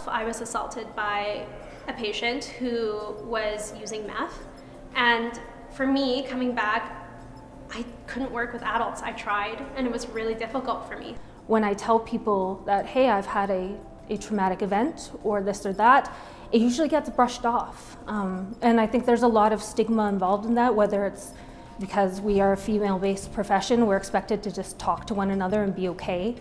I was assaulted by a patient who was using meth. And for me, coming back, I couldn't work with adults. I tried, and it was really difficult for me. When I tell people that, hey, I've had a traumatic event or this or that, it usually gets brushed off. And I think there's a lot of stigma involved in that, whether it's because we are a female-based profession, we're expected to just talk to one another and be okay.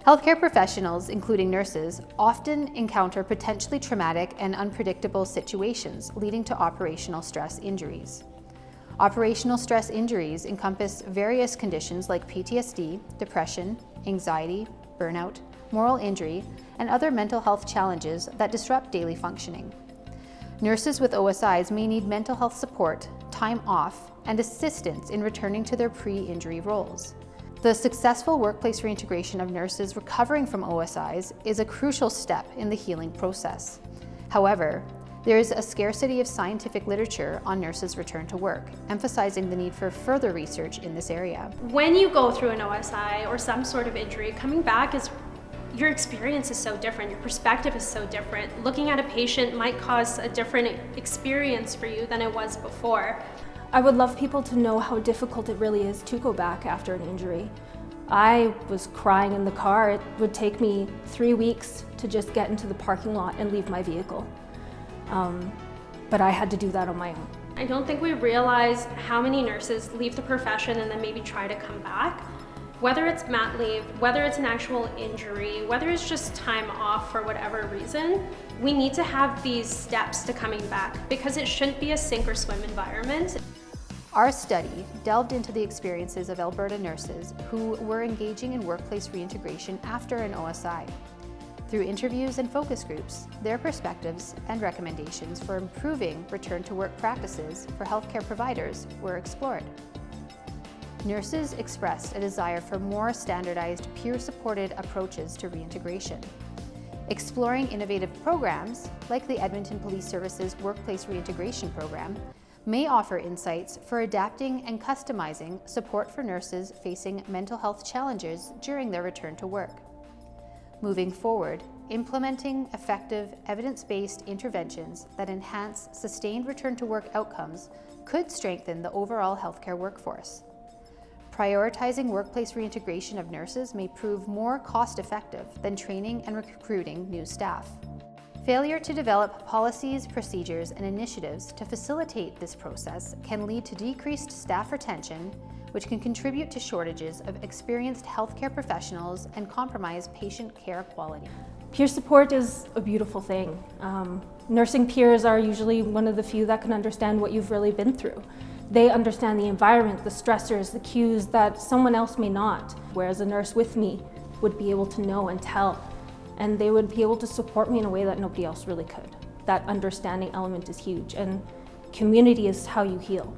Healthcare professionals, including nurses, often encounter potentially traumatic and unpredictable situations leading to operational stress injuries. Operational stress injuries encompass various conditions like PTSD, depression, anxiety, burnout, moral injury, and other mental health challenges that disrupt daily functioning. Nurses with OSIs may need mental health support, time off, and assistance in returning to their pre-injury roles. The successful workplace reintegration of nurses recovering from OSIs is a crucial step in the healing process. However, there is a scarcity of scientific literature on nurses' return to work, emphasizing the need for further research in this area. When you go through an OSI or some sort of injury, coming back your experience is so different, your perspective is so different. Looking at a patient might cause a different experience for you than it was before. I would love people to know how difficult it really is to go back after an injury. I was crying in the car. It would take me 3 weeks to just get into the parking lot and leave my vehicle. But I had to do that on my own. I don't think we realize how many nurses leave the profession and then maybe try to come back. Whether it's mat leave, whether it's an actual injury, whether it's just time off for whatever reason, we need to have these steps to coming back because it shouldn't be a sink or swim environment. Our study delved into the experiences of Alberta nurses who were engaging in workplace reintegration after an OSI. Through interviews and focus groups, their perspectives and recommendations for improving return-to-work practices for healthcare providers were explored. Nurses expressed a desire for more standardized, peer-supported approaches to reintegration. Exploring innovative programs, like the Edmonton Police Service's Workplace Reintegration Program, may offer insights for adapting and customizing support for nurses facing mental health challenges during their return to work. Moving forward, implementing effective evidence-based interventions that enhance sustained return-to-work outcomes could strengthen the overall healthcare workforce. Prioritizing workplace reintegration of nurses may prove more cost-effective than training and recruiting new staff. Failure to develop policies, procedures, and initiatives to facilitate this process can lead to decreased staff retention, which can contribute to shortages of experienced healthcare professionals and compromise patient care quality. Peer support is a beautiful thing. Nursing peers are usually one of the few that can understand what you've really been through. They understand the environment, the stressors, the cues that someone else may not, whereas a nurse with me would be able to know and tell, and they would be able to support me in a way that nobody else really could. That understanding element is huge, and community is how you heal.